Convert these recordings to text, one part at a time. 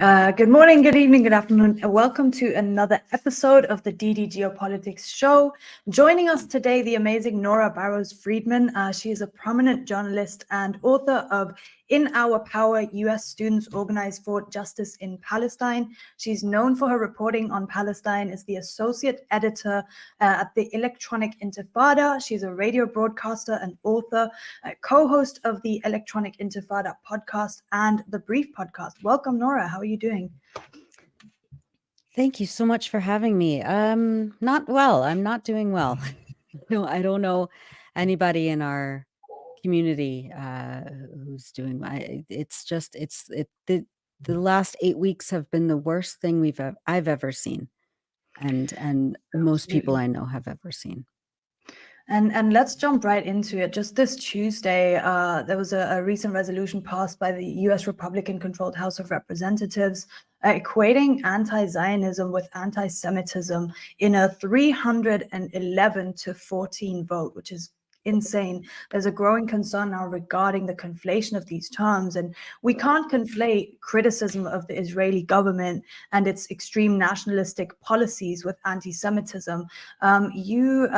Good morning, good evening, good afternoon, and welcome to another episode of the DD Geopolitics show. Joining us today, the amazing Nora Barrows-Friedman. She is a prominent journalist and author of In Our Power, U.S. Students Organize for Justice in Palestine. She's known for her reporting on Palestine as the associate editor at the Electronic Intifada. She's a radio broadcaster and author, co-host of the Electronic Intifada podcast and the Brief podcast. Welcome, Nora. How are you doing? Thank you so much for having me. Not well. I'm not doing well. No, I don't know anybody in our community who's doing. The last 8 weeks have been the worst thing I've ever seen, and most people I know have ever seen. And let's jump right into it. Just this Tuesday, there was a recent resolution passed by the U.S. Republican-controlled House of Representatives equating anti-Zionism with anti-Semitism in a 311-14 vote, which is insane. There's a growing concern now regarding the conflation of these terms, and we can't conflate criticism of the Israeli government and its extreme nationalistic policies with anti-Semitism. You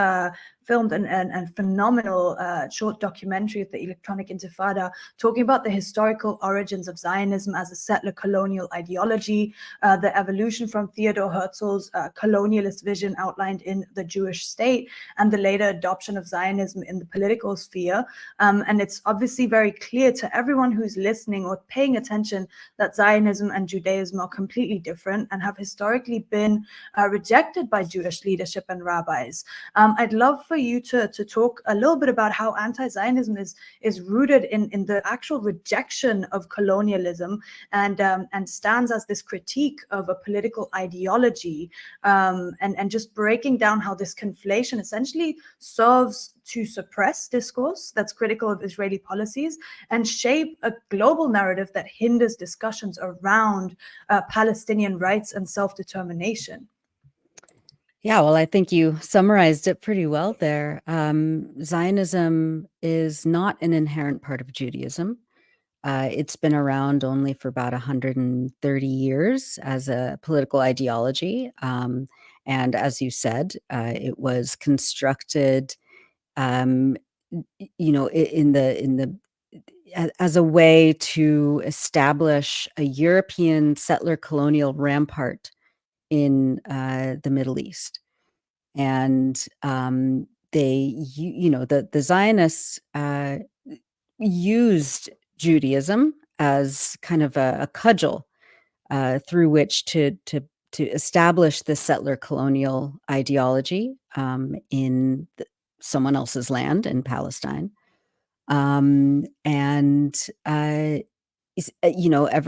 filmed a phenomenal short documentary of the Electronic Intifada talking about the historical origins of Zionism as a settler colonial ideology, the evolution from Theodor Herzl's colonialist vision outlined in The Jewish State, and the later adoption of Zionism in the political sphere. And it's obviously very clear to everyone who's listening or paying attention that Zionism and Judaism are completely different and have historically been rejected by Jewish leadership and rabbis. I'd love for you to talk a little bit about how anti-Zionism is rooted in the actual rejection of colonialism and stands as this critique of a political ideology, and just breaking down how this conflation essentially serves to suppress discourse that's critical of Israeli policies and shape a global narrative that hinders discussions around Palestinian rights and self-determination. Yeah, well, I think you summarized it pretty well there. Zionism is not an inherent part of Judaism. It's been around only for about 130 years as a political ideology. And as you said, it was constructed, in the as a way to establish a European settler colonial rampart in the Middle East. And the Zionists used Judaism as kind of a cudgel through which to establish the settler colonial ideology in someone else's land in Palestine. Ever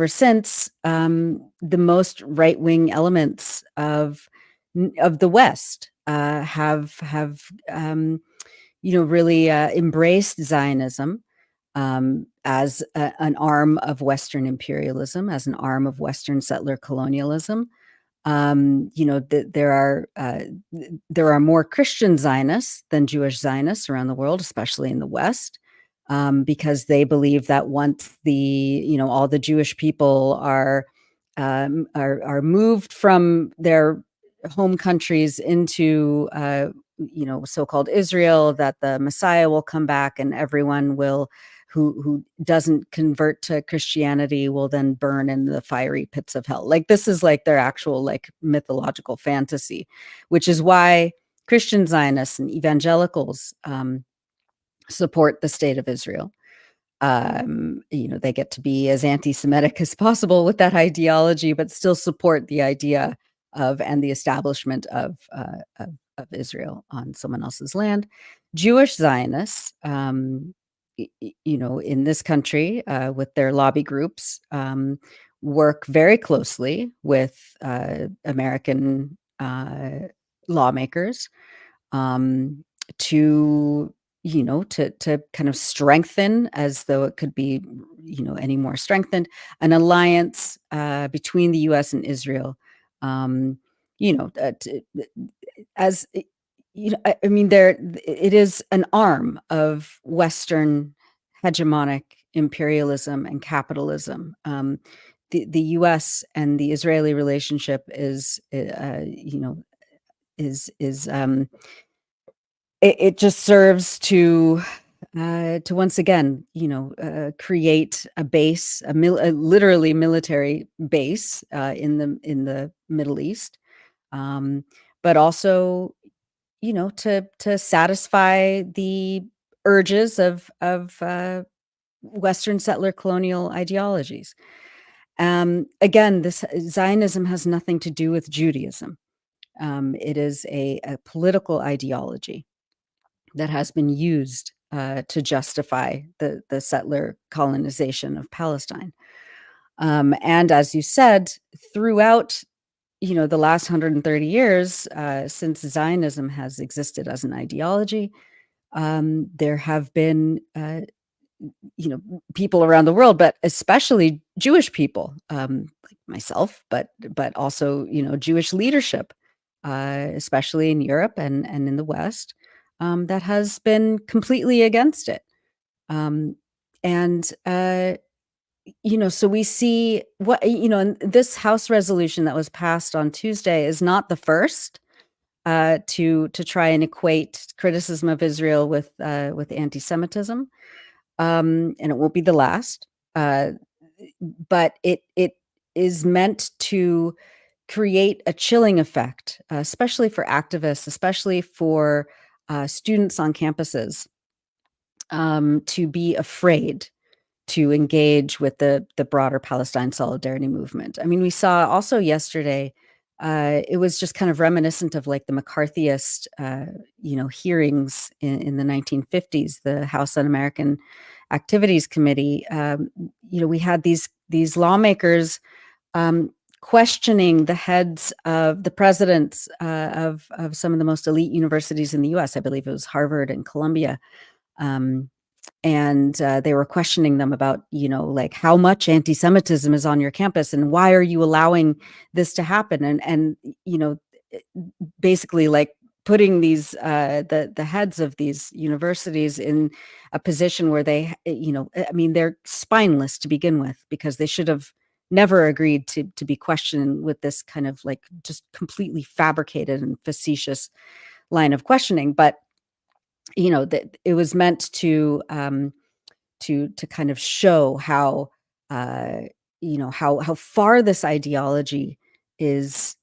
since, the most right-wing elements of the West have really embraced Zionism as an arm of Western imperialism, as an arm of Western settler colonialism. There are more Christian Zionists than Jewish Zionists around the world, especially in the West, because they believe that once all the Jewish people are moved from their home countries into so-called Israel, that the Messiah will come back and everyone who doesn't convert to Christianity will then burn in the fiery pits of hell. Like, this is like their actual like mythological fantasy, which is why Christian Zionists and evangelicals support the state of Israel. They get to be as anti-Semitic as possible with that ideology, but still support the idea of and the establishment of Israel on someone else's land. Jewish Zionists, in this country, with their lobby groups, work very closely with American lawmakers to kind of strengthen, as though it could be, any more strengthened, an alliance between the U.S. and Israel. It is an arm of Western hegemonic imperialism and capitalism. the U.S. and the Israeli relationship is, it just serves to once again, create a base, a literally military base in the Middle East, but also, to satisfy the urges of Western settler colonial ideologies. Again, this Zionism has nothing to do with Judaism. It is a political ideology that has been used to justify the settler colonization of Palestine. And as you said, throughout the last 130 years, since Zionism has existed as an ideology, there have been people around the world, but especially Jewish people, like myself, but also Jewish leadership, especially in Europe and in the West, that has been completely against it. And so we see what and this House resolution that was passed on Tuesday is not the first to try and equate criticism of Israel with anti-Semitism. And it won't be the last, but it is meant to create a chilling effect, especially for activists, especially for students on campuses, to be afraid to engage with the broader Palestine solidarity movement. I mean, we saw also yesterday, it was just kind of reminiscent of like the McCarthyist, hearings in the 1950s, the House Un-American Activities Committee. We had these lawmakers questioning the heads of the presidents of some of the most elite universities in the U.S. I believe it was Harvard and Columbia. And they were questioning them about, like how much anti-Semitism is on your campus and why are you allowing this to happen? And basically like putting these the heads of these universities in a position where they, they're spineless to begin with, because they should have never agreed to be questioned with this kind of like just completely fabricated and facetious line of questioning. But that it was meant to kind of show how how far this ideology is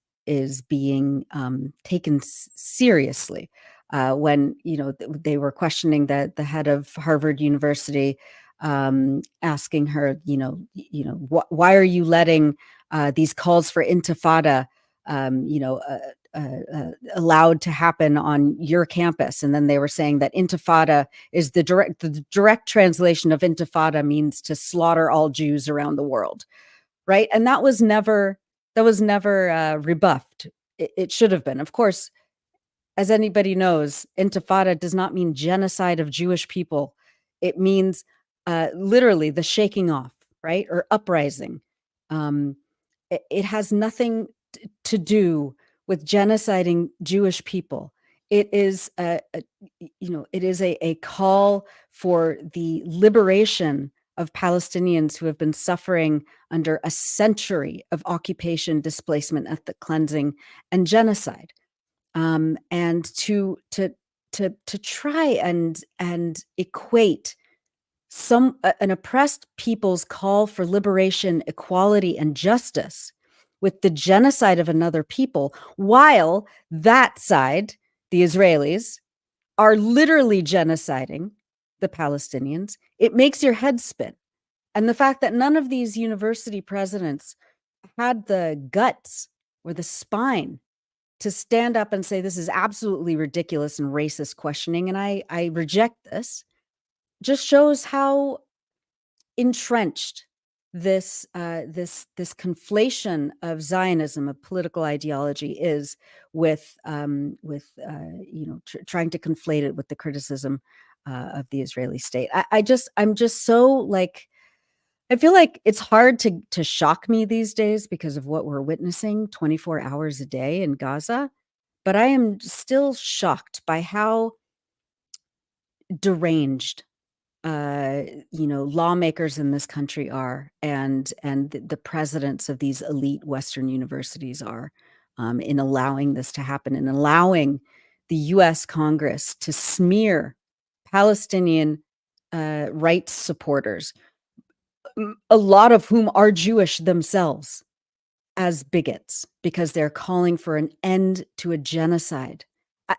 being taken seriously. When they were questioning the head of Harvard University, asking her, why are you letting these calls for intifada, allowed to happen on your campus? And then they were saying that intifada is the direct translation of intifada means to slaughter all Jews around the world, right? And that was never rebuffed. It should have been. Of course, as anybody knows, intifada does not mean genocide of Jewish people. It means literally the shaking off, right? Or uprising. It has nothing to do with genociding Jewish people. It is a call for the liberation of Palestinians who have been suffering under a century of occupation, displacement, ethnic cleansing, and genocide. And to try and equate an oppressed people's call for liberation, equality, and justice with the genocide of another people, while that side, the Israelis, are literally genociding the Palestinians, it makes your head spin. And the fact that none of these university presidents had the guts or the spine to stand up and say, this is absolutely ridiculous and racist questioning, and I reject this, just shows how entrenched this conflation of Zionism, of political ideology, is with trying to conflate it with the criticism of the Israeli state. I'm just so like, I feel like it's hard to shock me these days because of what we're witnessing 24 hours a day in Gaza, but I am still shocked by how deranged lawmakers in this country are, and the presidents of these elite Western universities are, in allowing this to happen and allowing the U.S. Congress to smear Palestinian rights supporters, a lot of whom are Jewish themselves, as bigots because they're calling for an end to a genocide.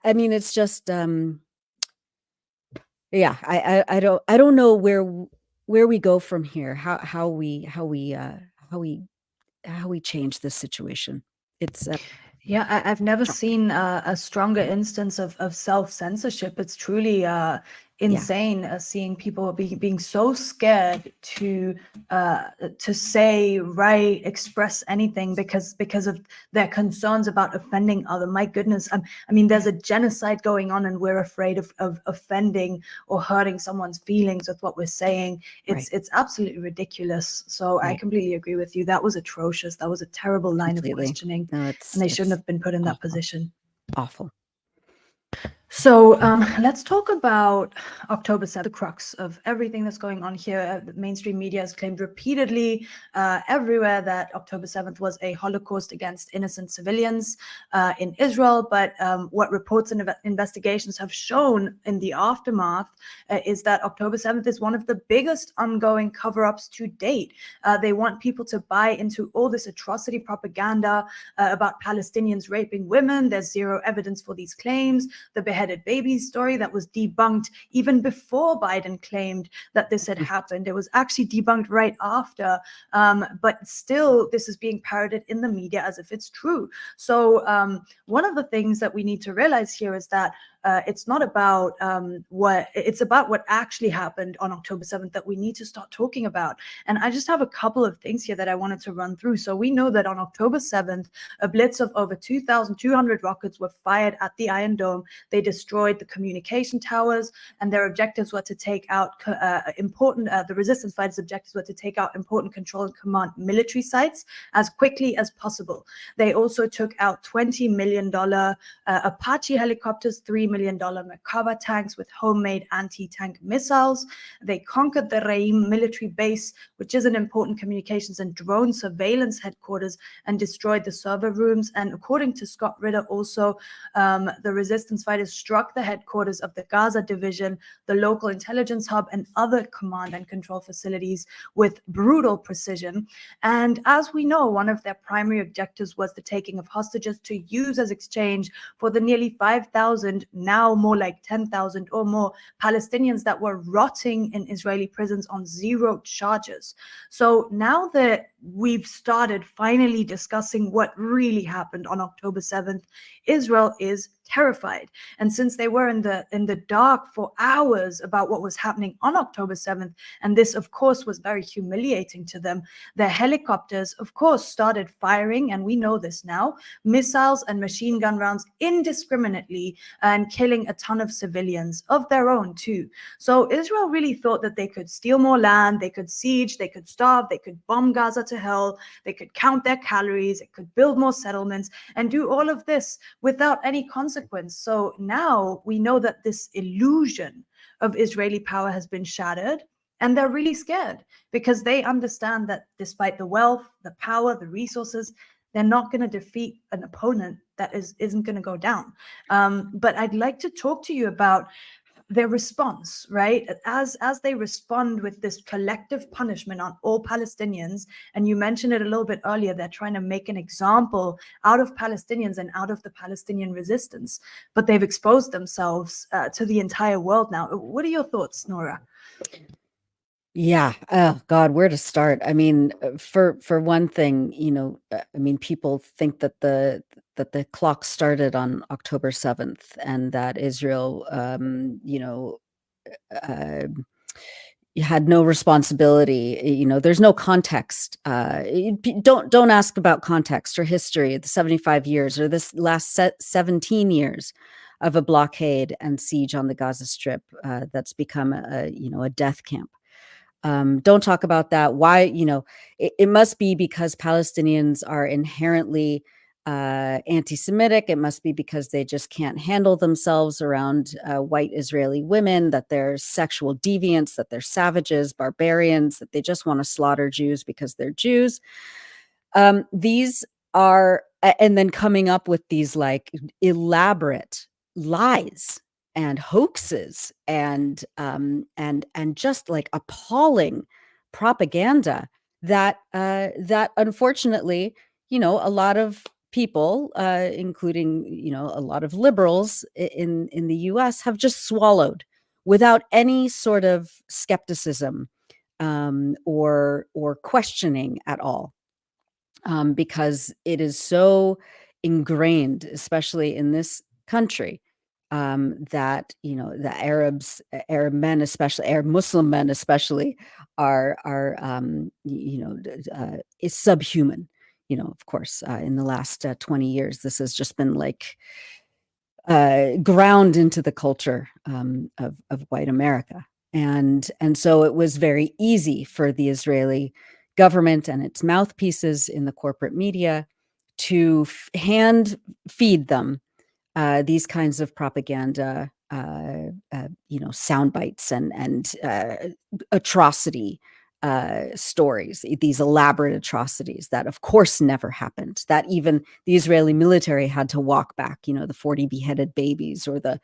I mean, it's just, yeah. I don't know where we go from here. How we change this situation. It's Yeah, I've never seen a stronger instance of self-censorship. It's truly insane seeing people being so scared to say, write, express anything because of their concerns about offending other. My goodness, I mean, there's a genocide going on, and we're afraid of offending or hurting someone's feelings with what we're saying. It's absolutely ridiculous. So I completely agree with you. That was atrocious. That was a terrible line of questioning, and they shouldn't have been put in that position. Awful. So let's talk about October 7th, the crux of everything that's going on here. The mainstream media has claimed repeatedly everywhere that October 7th was a Holocaust against innocent civilians in Israel. But what reports and investigations have shown in the aftermath is that October 7th is one of the biggest ongoing cover-ups to date. They want people to buy into all this atrocity propaganda about Palestinians raping women. There's zero evidence for these claims. The beheaded babies story that was debunked even before Biden claimed that this had happened. It was actually debunked right after, but still this is being parroted in the media as if it's true. So one of the things that we need to realize here is that it's not about it's about what actually happened on October 7th that we need to start talking about. And I just have a couple of things here that I wanted to run through. So we know that on October 7th, a blitz of over 2,200 rockets were fired at the Iron Dome. They destroyed the communication towers, and their objectives were to take out the resistance fighters' objectives were to take out important control and command military sites as quickly as possible. They also took out $20 million Apache helicopters, $3 million Merkava tanks with homemade anti-tank missiles. They conquered the Reim military base, which is an important communications and drone surveillance headquarters, and destroyed the server rooms. And according to Scott Ritter, also the resistance fighters struck the headquarters of the Gaza division, the local intelligence hub, and other command and control facilities with brutal precision. And as we know, one of their primary objectives was the taking of hostages to use as exchange for the nearly 5,000, now more like 10,000 or more Palestinians that were rotting in Israeli prisons on zero charges. So now that we've started finally discussing what really happened on October 7th, Israel is terrified. And since they were in the dark for hours about what was happening on October 7th, and this of course was very humiliating to them, their helicopters of course started firing, and we know this now, missiles and machine gun rounds indiscriminately, and killing a ton of civilians of their own too. So Israel really thought that they could steal more land, they could siege, they could starve, they could bomb Gaza to hell, they could count their calories, they could build more settlements, and do all of this without any consequence. So now we know that this illusion of Israeli power has been shattered, and they're really scared because they understand that despite the wealth, the power, the resources, they're not going to defeat an opponent that isn't going to go down. But I'd like to talk to you about their response, right? As they respond with this collective punishment on all Palestinians, and you mentioned it a little bit earlier, they're trying to make an example out of Palestinians and out of the Palestinian resistance, but they've exposed themselves to the entire world now. What are your thoughts, Nora? Yeah. Oh God, where to start? I mean, for one thing, I mean, people think that the clock started on October 7th, and that Israel, uh, had no responsibility. There's no context. Don't ask about context or history. The 75 years or this last 17 years of a blockade and siege on the Gaza Strip that's become a death camp. Don't talk about that. Why? It must be because Palestinians are inherently anti-Semitic. It must be because they just can't handle themselves around white Israeli women, that they're sexual deviants, that they're savages, barbarians, that they just want to slaughter Jews because they're Jews. These are, and then coming up with these like elaborate lies and hoaxes and just like appalling propaganda that that unfortunately, a lot of people, including a lot of liberals in the U.S., have just swallowed without any sort of skepticism or questioning at all, because it is so ingrained, especially in this country, that the Arab men, especially Arab Muslim men, especially, are is subhuman. Of course, in the last 20 years, this has just been like ground into the culture of white America, and so it was very easy for the Israeli government and its mouthpieces in the corporate media to hand feed them these kinds of propaganda, sound bites and atrocity stories, these elaborate atrocities that, of course, never happened. That even the Israeli military had to walk back. The 40 beheaded babies, or the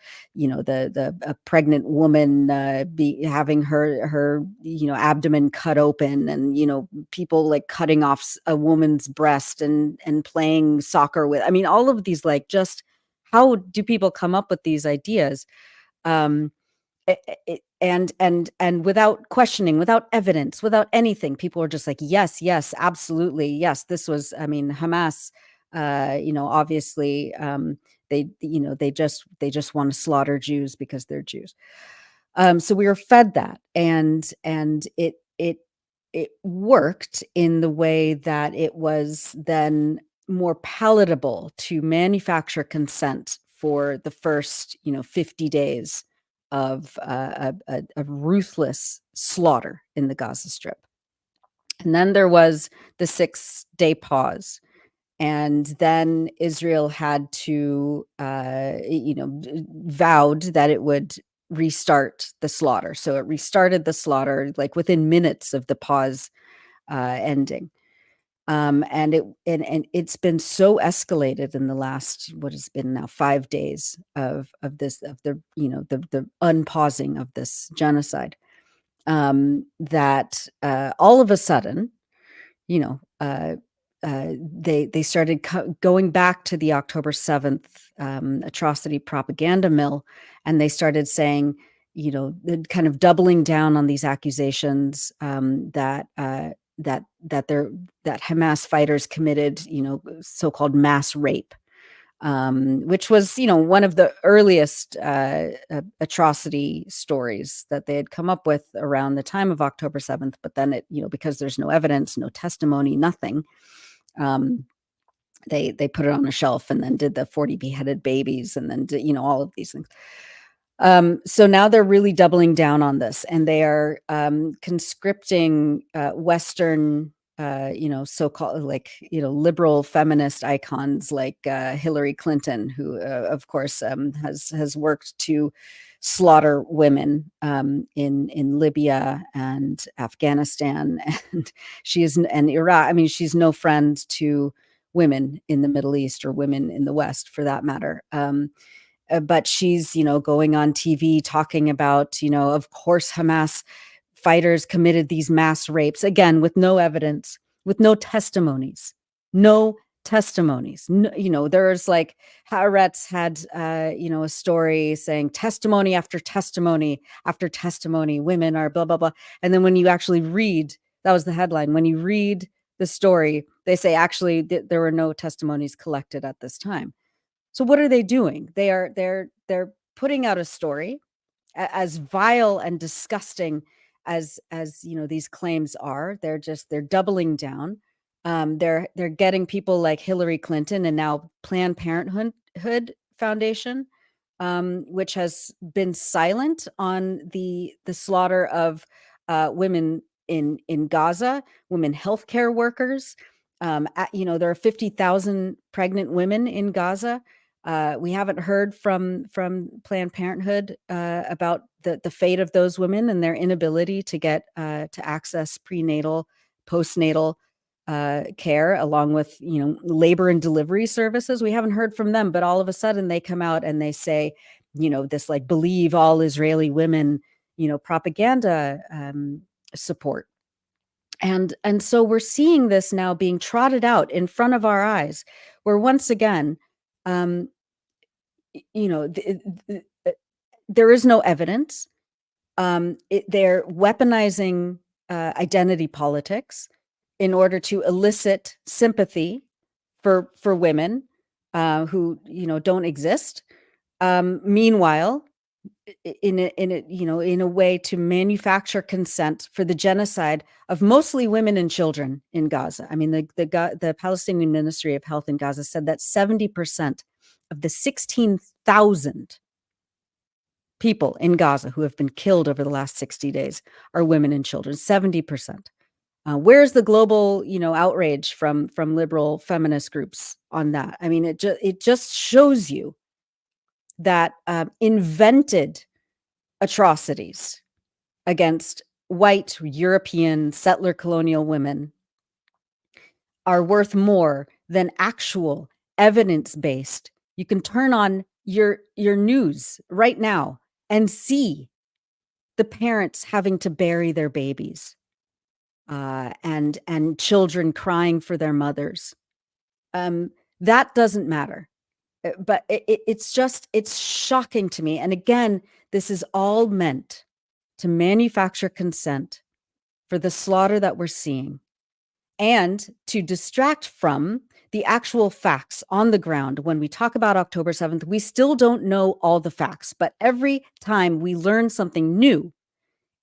pregnant woman having her abdomen cut open, and people like cutting off a woman's breast and playing soccer with. I mean, all of these, like, just how do people come up with these ideas? And without questioning, without evidence, without anything, people are just like, yes, absolutely, yes, this was. I mean, Hamas, obviously, they just want to slaughter Jews because they're Jews. So we were fed that, and it worked in the way that it was then more palatable to manufacture consent for the first 50 days of a ruthless slaughter in the Gaza Strip. And then there was the 6-day pause. And then Israel had to, vowed that it would restart the slaughter. So it restarted the slaughter like within minutes of the pause ending. And it's been so escalated in the last, what has been now 5 days of the unpausing of this genocide, that all of a sudden, they started going back to the October 7th atrocity propaganda mill, and they started saying, kind of doubling down on these accusations, that Hamas fighters committed, so-called mass rape, which was, one of the earliest atrocity stories that they had come up with around the time of October 7th. But then because there's no evidence, no testimony, nothing, they put it on a shelf, and then did the 40 beheaded babies, and then did, all of these things. So now they're really doubling down on this, and they are conscripting Western, so-called, like, liberal feminist icons like Hillary Clinton, who, of course, has worked to slaughter women in Libya and Afghanistan, and and Iraq. I mean, she's no friend to women in the Middle East, or women in the West, for that matter. But she's, going on TV talking about, of course, Hamas fighters committed these mass rapes, again, with no evidence, with no testimonies, no testimonies. No, there's like, Haaretz had, a story saying testimony after testimony after testimony, women are blah, blah, blah. And then when you actually read, that was the headline, when you read the story, they say, actually, there were no testimonies collected at this time. So what are they doing? They're putting out a story, as vile and disgusting as these claims are. They're doubling down. They're getting people like Hillary Clinton, and now Planned Parenthood Foundation, which has been silent on the slaughter of women in Gaza, women healthcare workers, There are 50,000 pregnant women in Gaza. We haven't heard from Planned Parenthood about the fate of those women and their inability to get to access prenatal, postnatal care, along with labor and delivery services. We haven't heard from them, but all of a sudden they come out and they say, this like believe all Israeli women, propaganda support. And so we're seeing this now being trotted out in front of our eyes, where once again, there is no evidence. They're weaponizing identity politics in order to elicit sympathy for women who don't exist. Meanwhile, in a way to manufacture consent for the genocide of mostly women and children in Gaza. I mean, the Palestinian Ministry of Health in Gaza said that 70% of the 16,000 people in Gaza who have been killed over the last 60 days are women and children. 70%. Where's the global, outrage from liberal feminist groups on that? I mean, it just shows you that invented atrocities against white European settler colonial women are worth more than actual evidence-based. You can turn on your news right now and see the parents having to bury their babies and children crying for their mothers. That doesn't matter. But it's shocking to me. And again, this is all meant to manufacture consent for the slaughter that we're seeing and to distract from the actual facts on the ground. When we talk about October 7th, we still don't know all the facts, but every time we learn something new,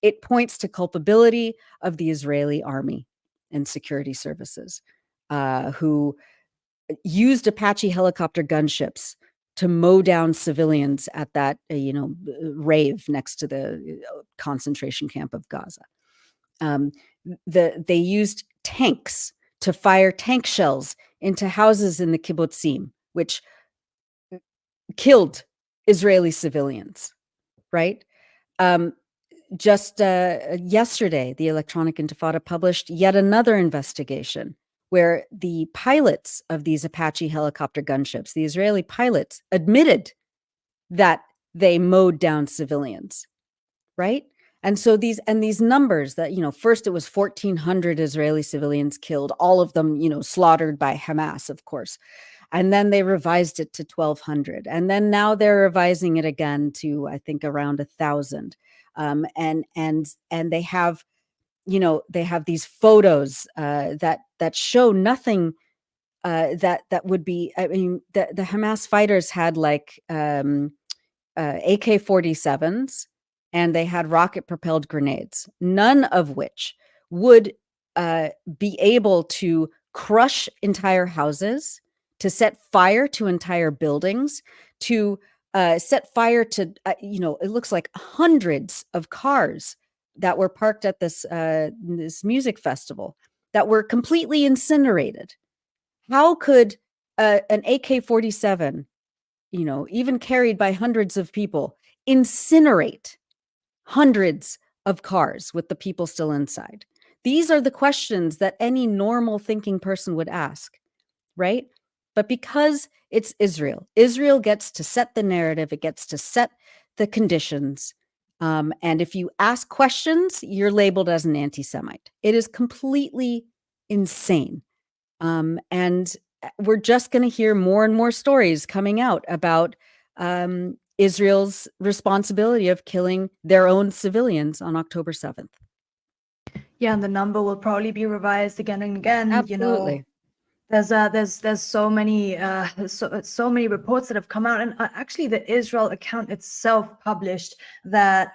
it points to culpability of the Israeli army and security services who used Apache helicopter gunships to mow down civilians at that, rave next to the concentration camp of Gaza. They used tanks to fire tank shells into houses in the kibbutzim, which killed Israeli civilians, right? Just yesterday, the Electronic Intifada published yet another investigation where the pilots of these Apache helicopter gunships, the Israeli pilots, admitted that they mowed down civilians, right? And so these numbers that, first it was 1,400 Israeli civilians killed, all of them, slaughtered by Hamas, of course. And then they revised it to 1,200. And then now they're revising it again to, I think, around 1,000. And they have, they have these photos that show nothing that would be. I mean, the Hamas fighters had like AK-47s, and they had rocket-propelled grenades, none of which would be able to crush entire houses, to set fire to entire buildings, to set fire to, it looks like hundreds of cars that were parked at this music festival that were completely incinerated. How could an AK-47, even carried by hundreds of people, incinerate hundreds of cars with the people still inside? These are the questions that any normal thinking person would ask, right? But because it's Israel, Israel gets to set the narrative, it gets to set the conditions. And if you ask questions, you're labeled as an anti-Semite. It is completely insane. And we're just going to hear more and more stories coming out about Israel's responsibility of killing their own civilians on October 7th. Yeah, and the number will probably be revised again and again. Absolutely. There's so many so many reports that have come out, and actually the Israel account itself published that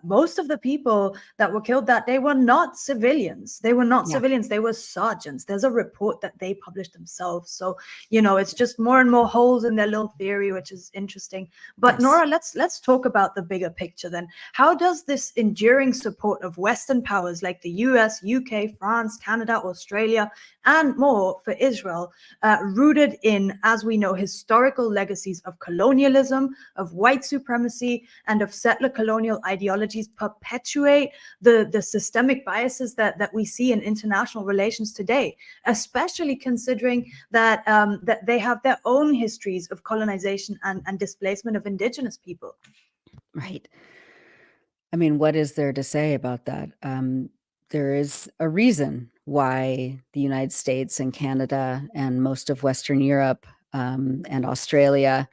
most of the people that were killed that day were not civilians. They were not civilians. They were sergeants. There's a report that they published themselves. So it's just more and more holes in their little theory, which is interesting. But Nora, let's talk about the bigger picture then. How does this enduring support of Western powers like the US, UK, France, Canada, Australia, and more for Israel, rooted in, as we know, historical legacies of colonialism, of white supremacy, and of settler colonial ideologies, perpetuate the systemic biases that we see in international relations today, especially considering that that they have their own histories of colonization and displacement of indigenous people. Right. I mean, what is there to say about that? There is a reason why the United States and Canada and most of Western Europe and Australia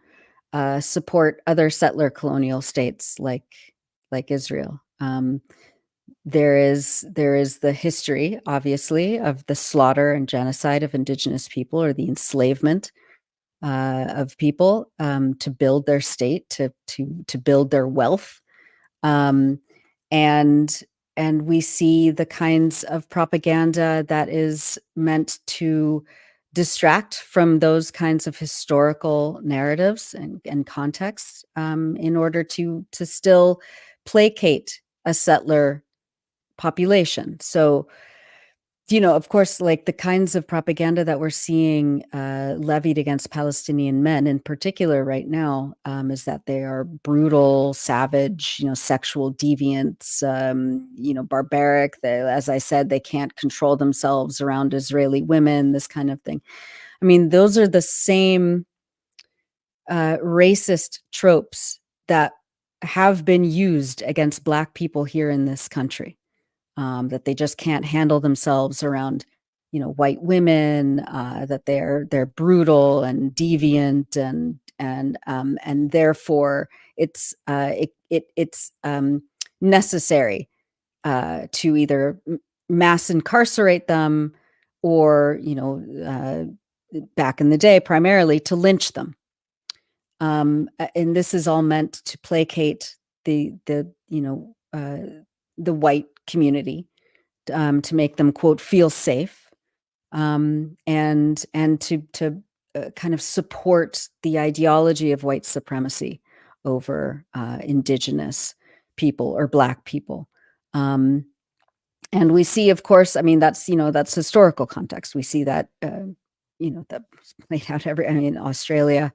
support other settler colonial states like Israel. There is the history, obviously, of the slaughter and genocide of indigenous people, or the enslavement of people to build their state, to build their wealth. And we see the kinds of propaganda that is meant to distract from those kinds of historical narratives and contexts in order to still placate a settler population. So, of course, like the kinds of propaganda that we're seeing levied against Palestinian men in particular right now is that they are brutal, savage, sexual deviants, barbaric. As I said, they can't control themselves around Israeli women, this kind of thing. I mean, those are the same racist tropes that have been used against Black people here in this country. That they just can't handle themselves around, white women, that they're brutal and deviant, and therefore it's necessary to either mass incarcerate them, or back in the day primarily to lynch them. And this is all meant to placate the white community, to make them, quote, feel safe, and to kind of support the ideology of white supremacy over indigenous people or Black people. And we see, of course, I mean, that's historical context. We see that, that played out Australia,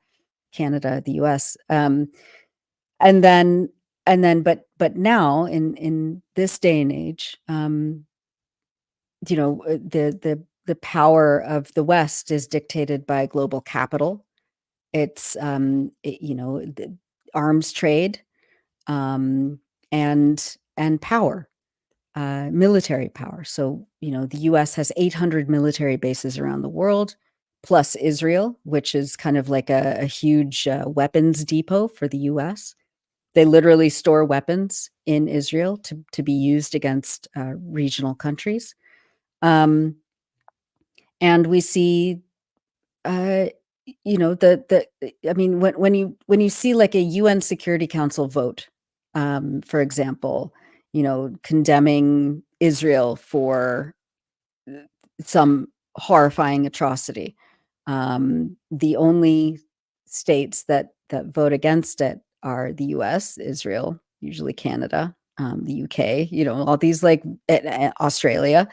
Canada, the US. And then, but now in this day and age, the power of the West is dictated by global capital. It's the arms trade, and power, military power. So the U.S. has 800 military bases around the world, plus Israel, which is kind of like a huge weapons depot for the U.S. They literally store weapons in Israel to be used against regional countries. And we see, I mean, when you see like a UN Security Council vote, for example, condemning Israel for some horrifying atrocity, the only states that vote against it are the US, Israel, usually Canada, the UK, all these, like Australia,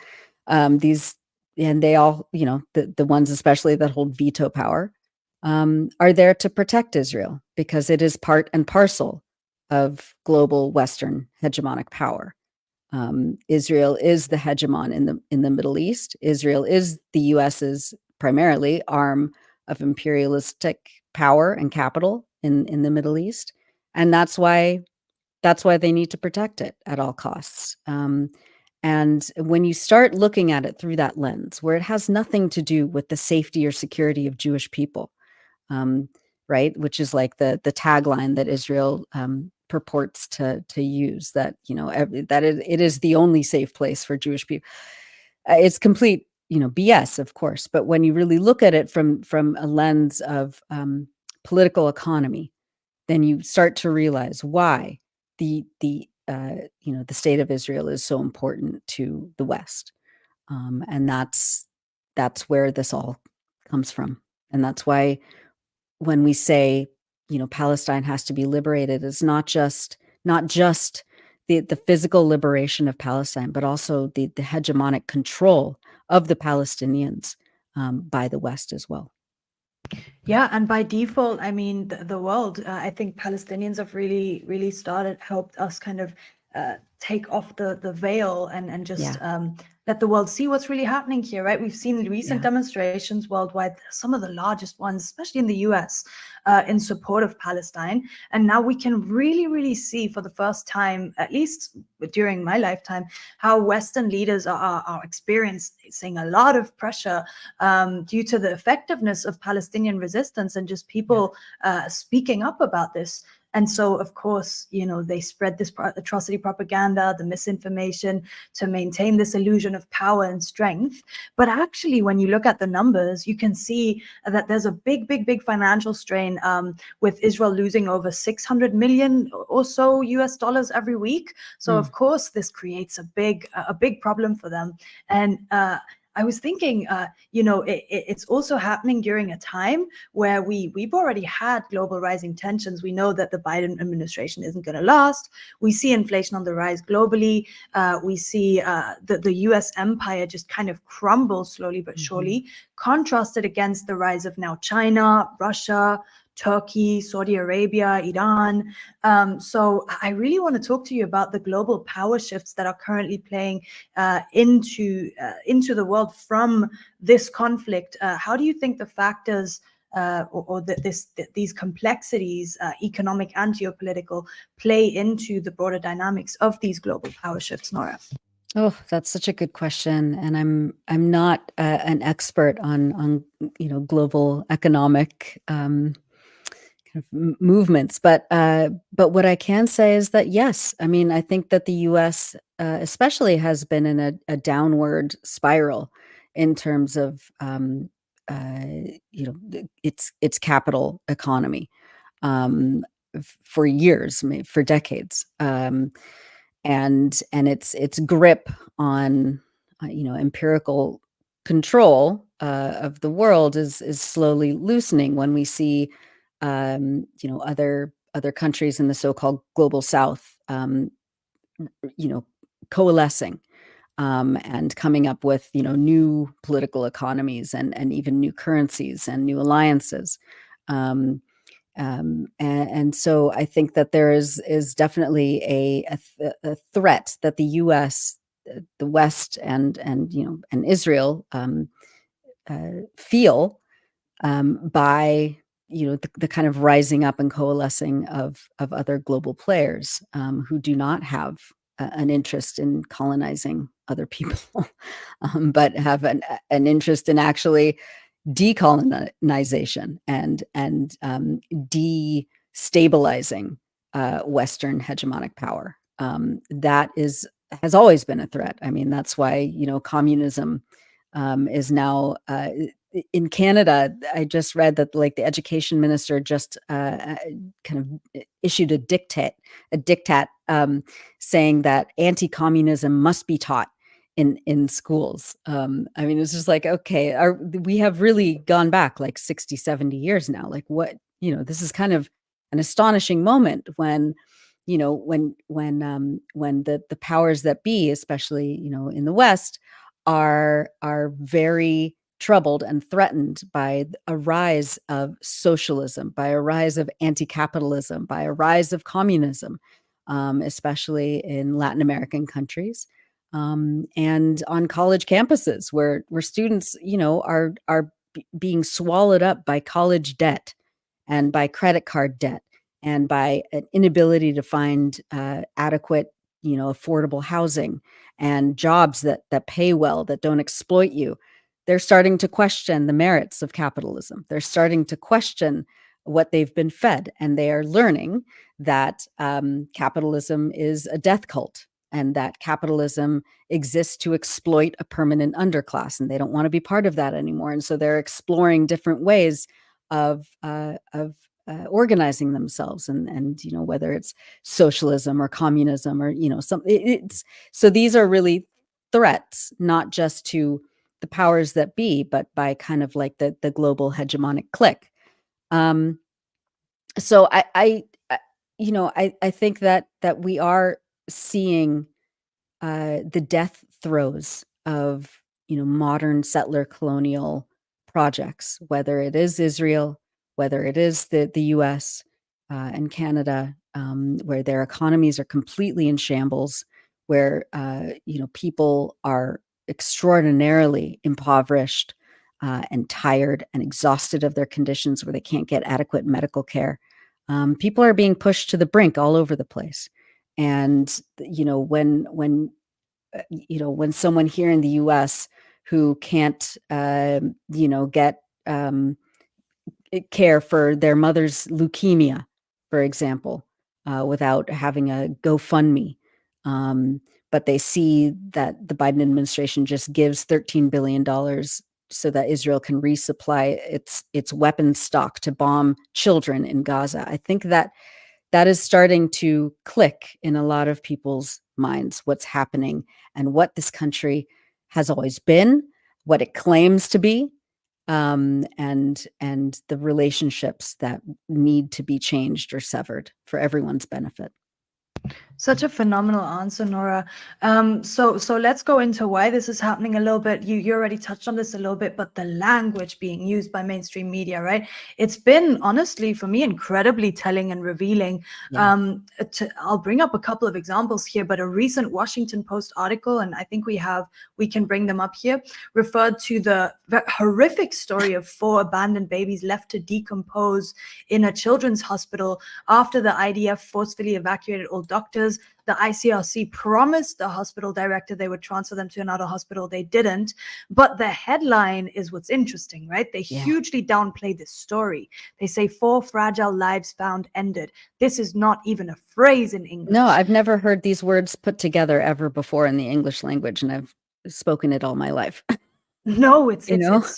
these, and they all, the ones especially that hold veto power, are there to protect Israel, because it is part and parcel of global Western hegemonic power. Israel is the hegemon in the Middle East. Israel is the US's primarily arm of imperialistic power and capital in the Middle East, and that's why they need to protect it at all costs. And when you start looking at it through that lens, where it has nothing to do with the safety or security of Jewish people, right, which is like the tagline that Israel purports to use, that it is the only safe place for Jewish people. It's complete BS, of course. But when you really look at it from a lens of political economy, then you start to realize why the state of Israel is so important to the West, and that's where this all comes from, and that's why when we say Palestine has to be liberated, it's not just the physical liberation of Palestine, but also the hegemonic control of the Palestinians by the West as well. Yeah, and by default, I mean the world. I think Palestinians have really helped us kind of take off the veil and just let the world see what's really happening here, right? We've seen recent demonstrations worldwide, some of the largest ones, especially in the US, in support of Palestine. And now we can really see for the first time, at least during my lifetime, how Western leaders are experiencing a lot of pressure due to the effectiveness of Palestinian resistance and just people speaking up about this. And so, of course, they spread this atrocity propaganda, the misinformation to maintain this illusion of power and strength. But actually, when you look at the numbers, you can see that there's a big financial strain with Israel losing over 600 million or so US dollars every week. So, of course, this creates a big problem for them. And I was thinking, it's also happening during a time where we've already had global rising tensions. We know that the Biden administration isn't going to last. We see inflation on the rise globally. We see the U.S. empire just kind of crumble slowly but surely, contrasted against the rise of now China, Russia, Turkey, Saudi Arabia, Iran. So I really want to talk to you about the global power shifts that are currently playing into the world from this conflict. How do you think the factors these complexities, economic and geopolitical, play into the broader dynamics of these global power shifts, Nora? Oh, that's such a good question, and I'm not an expert on global economic movements, but what I can say is that yes, I mean I think that the U.S. Especially has been in a downward spiral in terms of its capital economy for years, for decades, and its grip on empirical control of the world is slowly loosening when we see other countries in the so-called global South, coalescing and coming up with new political economies and even new currencies and new alliances. And so I think that there is definitely a threat that the U.S., the West, and Israel feel by the kind of rising up and coalescing of other global players who do not have an interest in colonizing other people, but have an interest in actually decolonization and destabilizing Western hegemonic power. That has always been a threat. I mean, that's why communism is now in Canada. I just read that the education minister just kind of issued a diktat saying that anti-communism must be taught in schools. I mean, it's just like, okay, we have really gone back like 60, 70 years now. Like what, this is kind of an astonishing moment when the powers that be, especially, in the West, are very troubled and threatened by a rise of socialism, by a rise of anti-capitalism, by a rise of communism, especially in Latin American countries. And on college campuses where students, are being swallowed up by college debt and by credit card debt and by an inability to find adequate, affordable housing and jobs that pay well, that don't exploit you. They're starting to question the merits of capitalism. They're starting to question what they've been fed, and they are learning that capitalism is a death cult. and that capitalism exists to exploit a permanent underclass, and they don't want to be part of that anymore. And so they're exploring different ways of organizing themselves, and whether it's socialism or communism or so these are really threats, not just to the powers that be, but by kind of like the global hegemonic clique. So I think that we are seeing the death throes of modern settler colonial projects, whether it is Israel, whether it is the U.S. And Canada, where their economies are completely in shambles, where people are extraordinarily impoverished and tired and exhausted of their conditions, where they can't get adequate medical care. People are being pushed to the brink all over the place. And when someone here in the U.S. who can't get care for their mother's leukemia, for example, without having a GoFundMe, but they see that the Biden administration just gives $13 billion so that Israel can resupply its weapons stock to bomb children in Gaza. I think that is starting to click in a lot of people's minds, what's happening and what this country has always been, what it claims to be, and the relationships that need to be changed or severed for everyone's benefit. Such a phenomenal answer, Nora. So let's go into why this is happening a little bit. You already touched on this a little bit, but the language being used by mainstream media, right? It's been, honestly, for me, incredibly telling and revealing. Yeah. I'll bring up a couple of examples here, but a recent Washington Post article, and I think we can bring them up here, referred to the horrific story of 4 abandoned babies left to decompose in a children's hospital after the IDF forcefully evacuated all doctors. The ICRC promised the hospital director they would transfer them to another hospital. They didn't. But the headline is what's interesting, right? They hugely downplay this story. They say 4 fragile lives found ended. This is not even a phrase in English. No, I've never heard these words put together ever before in the English language, and I've spoken it all my life. No, it's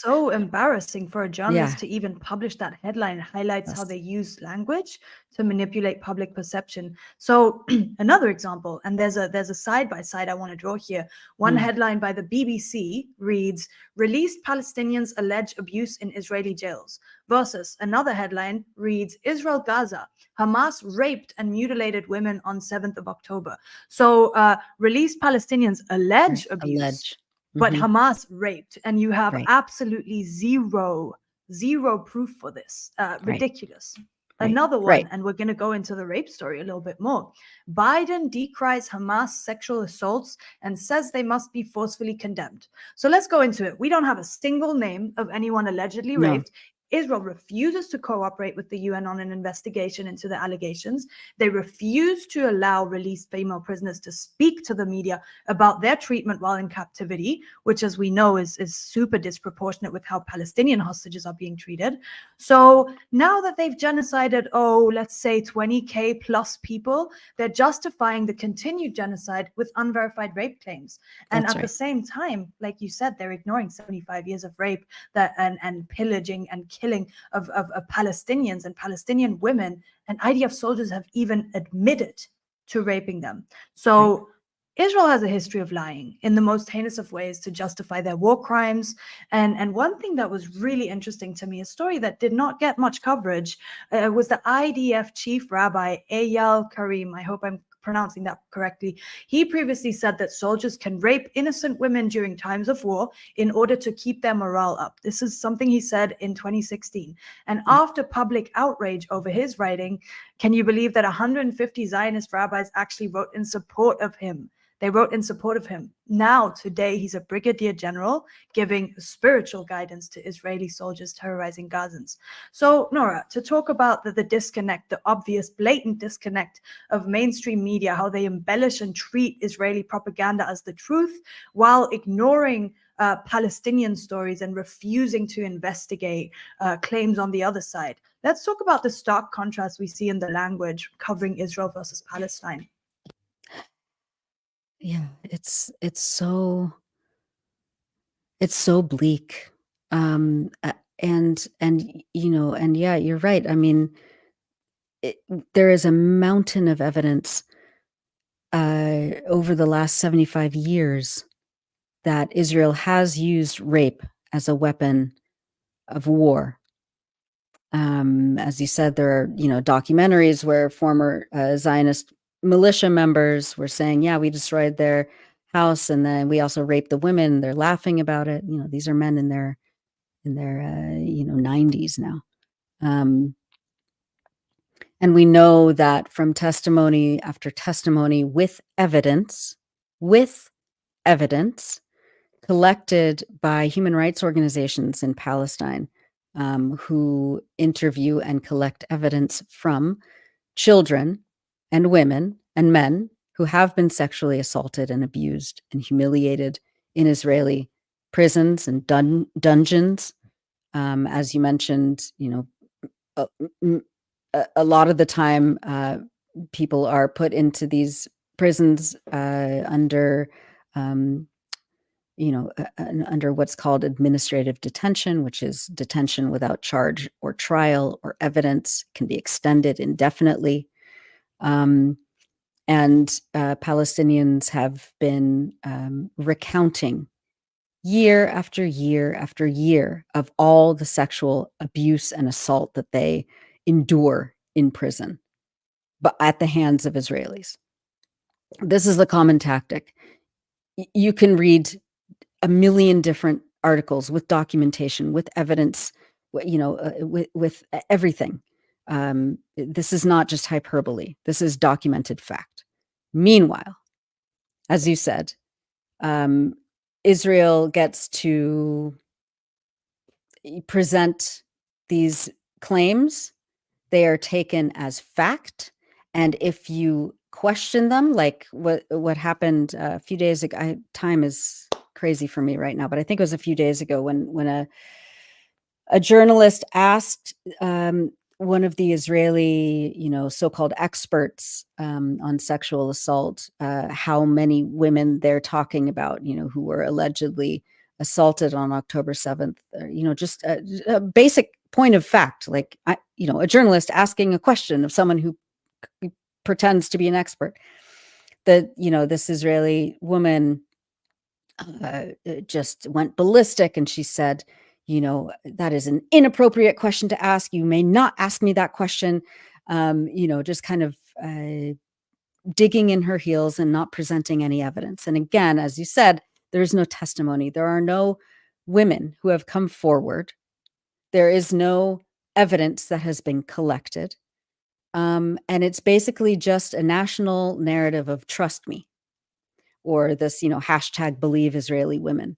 so embarrassing for a journalist to even publish that headline. It highlights how Yes. they use language to manipulate public perception. So another example, and there's a side by side I want to draw here. One headline by the BBC reads, "Released Palestinians allege abuse in Israeli jails," versus another headline reads, "Israel Gaza, Hamas raped and mutilated women on 7th of October." So released Palestinians allege abuse. But Hamas raped, and you have absolutely zero proof for this. Ridiculous. Another one, and we're going to go into the rape story a little bit more. Biden decries Hamas sexual assaults and says they must be forcefully condemned. So let's go into it. We don't have a single name of anyone allegedly raped. Israel refuses to cooperate with the UN on an investigation into the allegations. They refuse to allow released female prisoners to speak to the media about their treatment while in captivity, which, as we know, is super disproportionate with how Palestinian hostages are being treated. So now that they've genocided, let's say 20K plus people, they're justifying the continued genocide with unverified rape claims. And at the same time, like you said, they're ignoring 75 years of rape and pillaging and killing of Palestinians and Palestinian women, and IDF soldiers have even admitted to raping them. So Israel has a history of lying in the most heinous of ways to justify their war crimes. And one thing that was really interesting to me, a story that did not get much coverage, was the IDF chief rabbi, Eyal Karim. I hope I'm pronouncing that correctly. He previously said that soldiers can rape innocent women during times of war in order to keep their morale up. This is something he said in 2016. And after public outrage over his writing, can you believe that 150 Zionist rabbis actually wrote in support of him? They wrote in support of him. Now, today, he's a brigadier general giving spiritual guidance to Israeli soldiers terrorizing Gazans. So, Nora, to talk about the disconnect, the obvious, blatant disconnect of mainstream media, how they embellish and treat Israeli propaganda as the truth while ignoring Palestinian stories and refusing to investigate claims on the other side. Let's talk about the stark contrast we see in the language covering Israel versus Palestine. Yeah, it's so bleak. And and yeah, you're right. I mean, there is a mountain of evidence over the last 75 years that Israel has used rape as a weapon of war. As you said, there are documentaries where former Zionist militia members were saying, "Yeah, we destroyed their house, and then we also raped the women." They're laughing about it. These are men in their 90s now. And we know that from testimony after testimony with evidence collected by human rights organizations in Palestine, who interview and collect evidence from children and women and men who have been sexually assaulted and abused and humiliated in Israeli prisons and dungeons. As you mentioned, a, a lot of the time, people are put into these prisons under under what's called administrative detention, which is detention without charge or trial or evidence, can be extended indefinitely. And Palestinians have been recounting year after year after year of all the sexual abuse and assault that they endure in prison, but at the hands of Israelis. This is the common tactic. You can read a million different articles with documentation, with evidence, with everything. This is not just hyperbole. This is documented fact. Meanwhile, as you said, Israel gets to present these claims. They are taken as fact. And if you question them, like what happened a few days ago, time is crazy for me right now, but I think it was a few days ago when a journalist asked one of the Israeli, so-called experts on sexual assault, how many women they're talking about, who were allegedly assaulted on October 7th, just a basic point of fact, like, a journalist asking a question of someone who pretends to be an expert. That, this Israeli woman just went ballistic, and she said, that is an inappropriate question to ask. You may not ask me that question. Just kind of digging in her heels and not presenting any evidence. And again, as you said, there's no testimony. There are no women who have come forward. There is no evidence that has been collected. And it's basically just a national narrative of trust me, or this, hashtag believe Israeli women.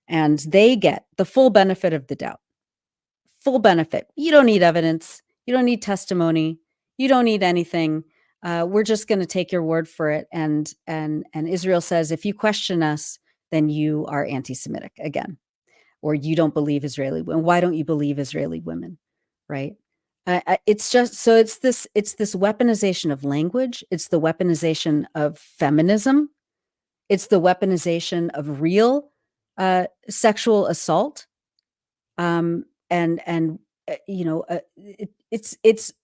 And they get the full benefit of the doubt. Full benefit. You don't need evidence. You don't need testimony. You don't need anything. We're just going to take your word for it. And Israel says, if you question us, then you are anti-Semitic again, or you don't believe Israeli women. Why don't you believe Israeli women? Right? It's just so it's this weaponization of language. It's the weaponization of feminism. It's the weaponization of real sexual assault. It's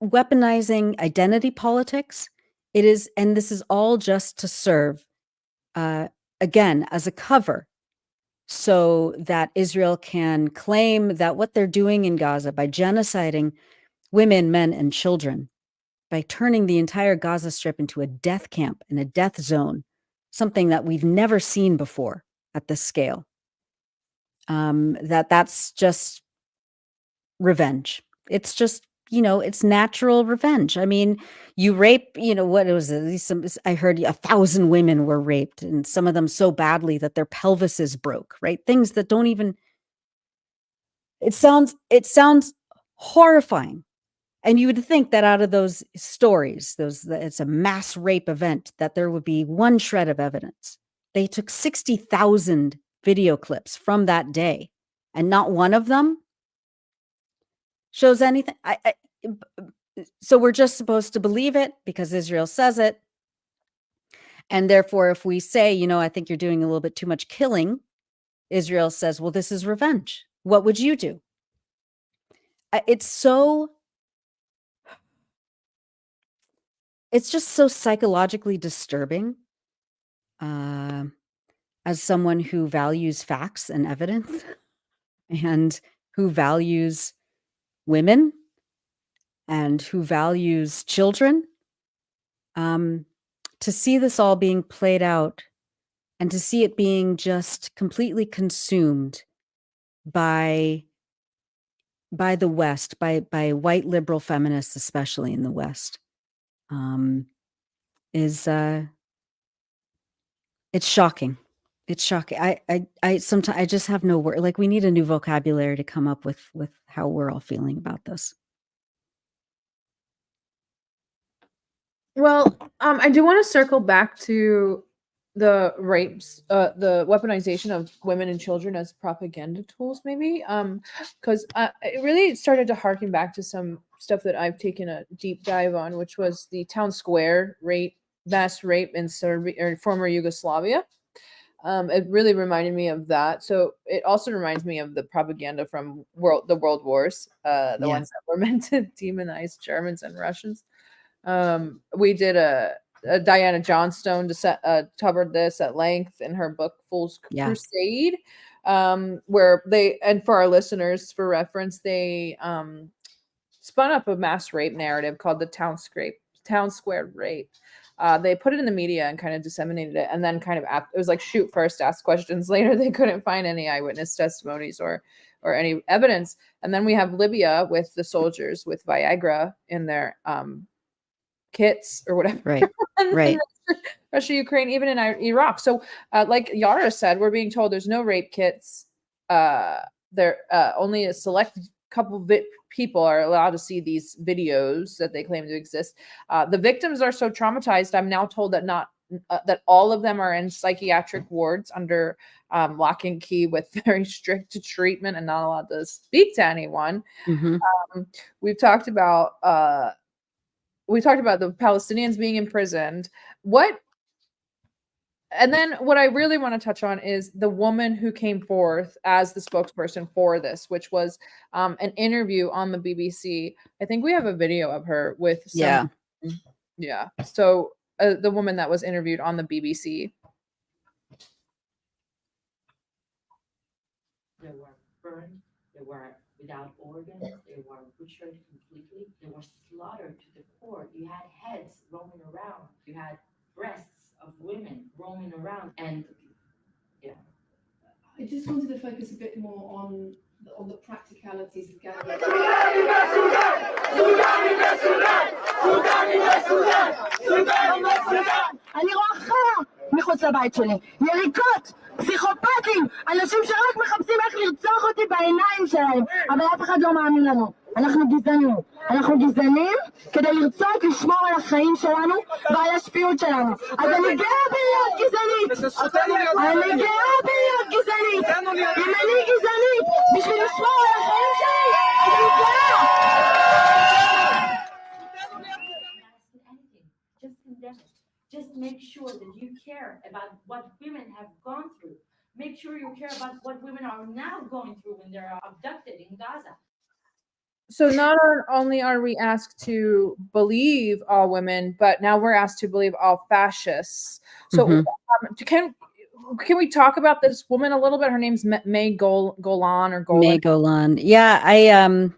weaponizing identity politics. It is, and this is all just to serve, again, as a cover, so that Israel can claim that what they're doing in Gaza by genociding women, men, and children, by turning the entire Gaza Strip into a death camp and a death zone, something that we've never seen before at this scale, that's just revenge. It's just, it's natural revenge. I mean, you rape, what was it? I heard 1,000 women were raped, and some of them so badly that their pelvises broke, right? Things that don't even, it sounds horrifying. And you would think that out of those stories, it's a mass rape event, that there would be one shred of evidence. They took 60,000 video clips from that day, and not one of them shows anything. So we're just supposed to believe it because Israel says it. And therefore, if we say, you know, I think you're doing a little bit too much killing, Israel says, well, this is revenge. What would you do? It's just so psychologically disturbing. As someone who values facts and evidence and who values women and who values children, to see this all being played out and to see it being just completely consumed by the West, by white liberal feminists, especially in the West, is it's shocking. It's shocking. I sometimes I just have no word. Like, we need a new vocabulary to come up with how we're all feeling about this. Well, I do want to circle back to the rapes, the weaponization of women and children as propaganda tools, maybe, because it really started to harken back to some stuff that I've taken a deep dive on, which was the town square mass rape in Serbia or former Yugoslavia. It really reminded me of that. So it also reminds me of the propaganda from the world wars, the ones that were meant to demonize Germans and Russians. We did a Diana Johnstone covered this at length in her book Fool's Crusade, where and for our listeners, for reference, they spun up a mass rape narrative called the town square rape. They put it in the media and kind of disseminated it, and then it was like shoot first, ask questions later. They couldn't find any eyewitness testimonies or any evidence. And then we have Libya with the soldiers with Viagra in their kits or whatever. Right. Right. Russia, Ukraine, even in Iraq. So like Yara said, we're being told there's no rape kits. There only a select couple of people are allowed to see these videos that they claim to exist. The victims are so traumatized. I'm now told that that all of them are in psychiatric wards under lock and key with very strict treatment and not allowed to speak to anyone. Mm-hmm. We've talked about the Palestinians being imprisoned. And then what I really want to touch on is the woman who came forth as the spokesperson for this, which was an interview on the BBC. I think we have a video of her with some. Yeah. So the woman that was interviewed on the BBC. They were burned. They were without organs. They were butchered completely. They were slaughtered to the core. You had heads roaming around. You had breasts of women roaming around, and I just wanted to focus a bit more on the practicalities of gathering. אני רואה חרא מחוץ לבית שלי, יריקות, פסיכופטים, אנשים שרק מחפשים איך לרצוח אותי בעיניים שלהם, אבל אף אחד לא מאמין לנו. אנחנו גזענים כדי לרצות לשמור על החיים שלנו ועל השפיות שלנו. אז אני גאה בלהיות גזענית. אני גאה בלהיות גזענית. אם אני גזענית בשביל לשמור על החיים שלי, אני גאה. Just condemn it. Just make sure that you care about what women have gone through. Make sure you care about what women are now going through when they're abducted in Gaza. So not only are we asked to believe all women, but now we're asked to believe all fascists. So can we talk about this woman a little bit? Her name's May Golan or Golan. May Golan. Yeah,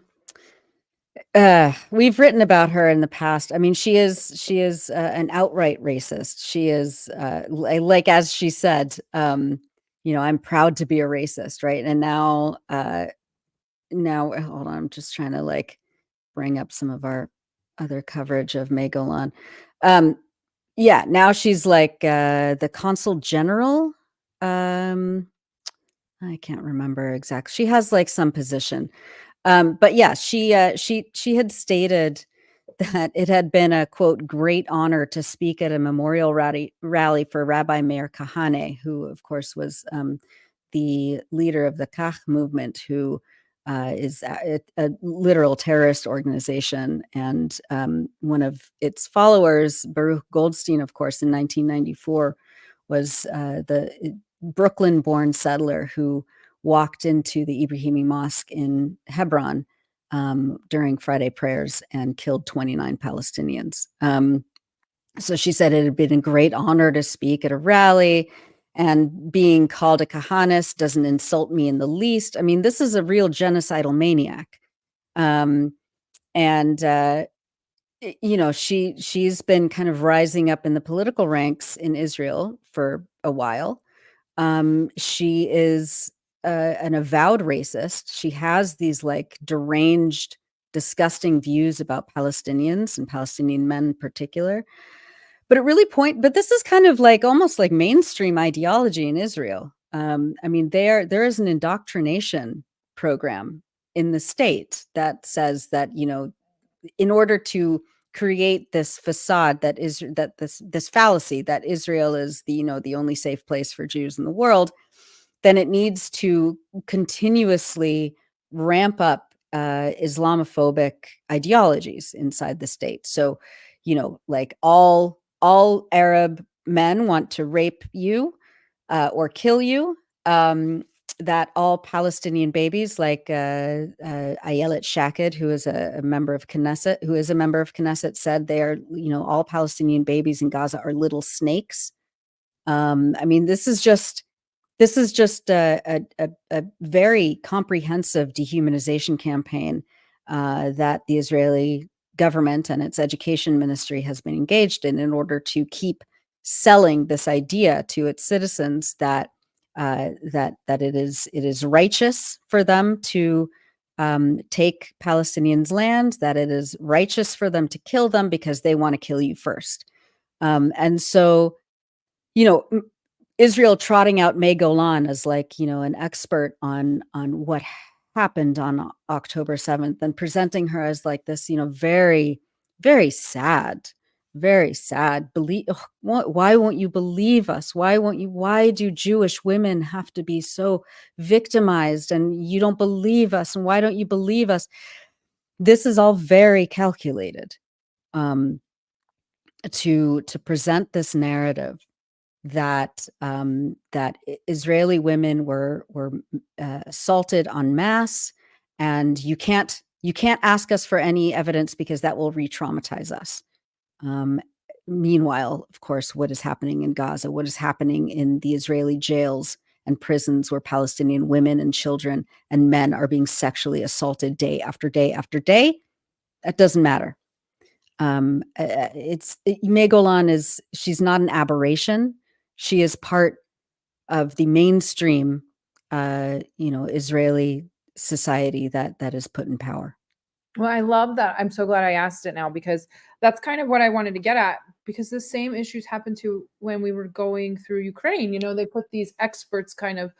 we've written about her in the past. I mean, she is an outright racist. She is like, as she said, you know, I'm proud to be a racist, right? And now hold on, I'm just trying to bring up some of our other coverage of May Golan. Yeah, now she's the consul general. I can't remember exactly. She has some position. But yeah, she had stated that it had been a quote great honor to speak at a memorial rally for Rabbi Meir Kahane, who of course was the leader of the Kach movement, who is a literal terrorist organization. And one of its followers, Baruch Goldstein, of course, in 1994, was the Brooklyn-born settler who walked into the Ibrahimi Mosque in Hebron during Friday prayers and killed 29 Palestinians. So she said it had been a great honor to speak at a rally, and being called a Kahanis doesn't insult me in the least. I mean, this is a real genocidal maniac. She's been kind of rising up in the political ranks in Israel for a while. She is an avowed racist. She has these like deranged, disgusting views about Palestinians and Palestinian men in particular. But this is kind of like almost like mainstream ideology in Israel. I mean, there is an indoctrination program in the state that says that, in order to create this facade this fallacy that Israel is the only safe place for Jews in the world, then it needs to continuously ramp up Islamophobic ideologies inside the state. So, like all Arab men want to rape you or kill you. That all Palestinian babies, like Ayelet Shaked, who is a member of Knesset, said they are, all Palestinian babies in Gaza are little snakes. I mean, this is just a very comprehensive dehumanization campaign that the Israeli government and its education ministry has been engaged in order to keep selling this idea to its citizens that it is righteous for them to take Palestinians' land, that it is righteous for them to kill them because they want to kill you first. And so, Israel trotting out May Golan as like, an expert on what happened on October 7th and presenting her as like this, very, very sad. Why won't you believe us? Why do Jewish women have to be so victimized and you don't believe us? And why don't you believe us? This is all very calculated to present this narrative that Israeli women were assaulted en masse, and you can't ask us for any evidence because that will re-traumatize us. Meanwhile, of course, what is happening in Gaza, what is happening in the Israeli jails and prisons where Palestinian women and children and men are being sexually assaulted day after day after day, that doesn't matter. May Golan she's not an aberration. She is part of the mainstream, Israeli society that is put in power. Well, I love that. I'm so glad I asked it now, because that's kind of what I wanted to get at, because the same issues happened to when we were going through Ukraine. They put these experts kind of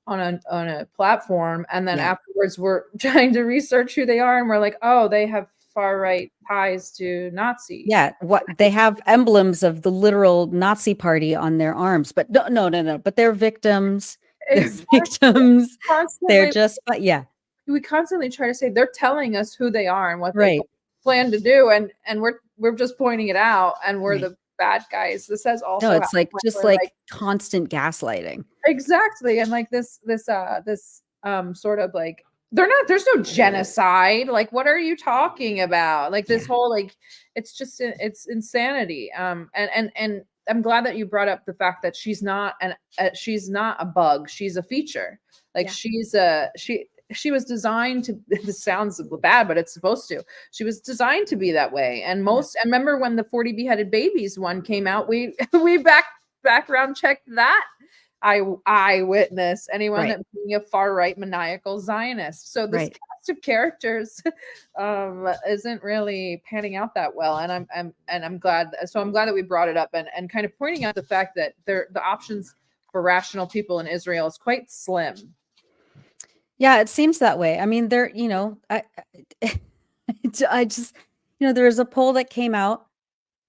on a platform, and then afterwards we're trying to research who they are, and we're like, oh, they have far right ties to Nazis. Yeah, what they have emblems of the literal Nazi party on their arms, but no. But they're victims. Exactly. They're victims. Constantly, they're just, but yeah. We constantly try to say they're telling us who they are and what they plan to do, and we're just pointing it out, and we're the bad guys. This has also it's like just like constant gaslighting. Exactly, and like this sort of like there's no genocide. Like, what are you talking about? Like this whole it's insanity. And I'm glad that you brought up the fact that she's not a bug. She's a feature. Like she was designed to, this sounds bad, but it's supposed to. She was designed to be that way. And I remember when the 40 beheaded babies one came out, we background checked that eyewitness, anyone that being a far right maniacal Zionist. So this cast of characters isn't really panning out that well. And I'm glad. So I'm glad that we brought it up and kind of pointing out the fact that the options for rational people in Israel is quite slim. Yeah, it seems that way. I mean, I just, there was a poll that came out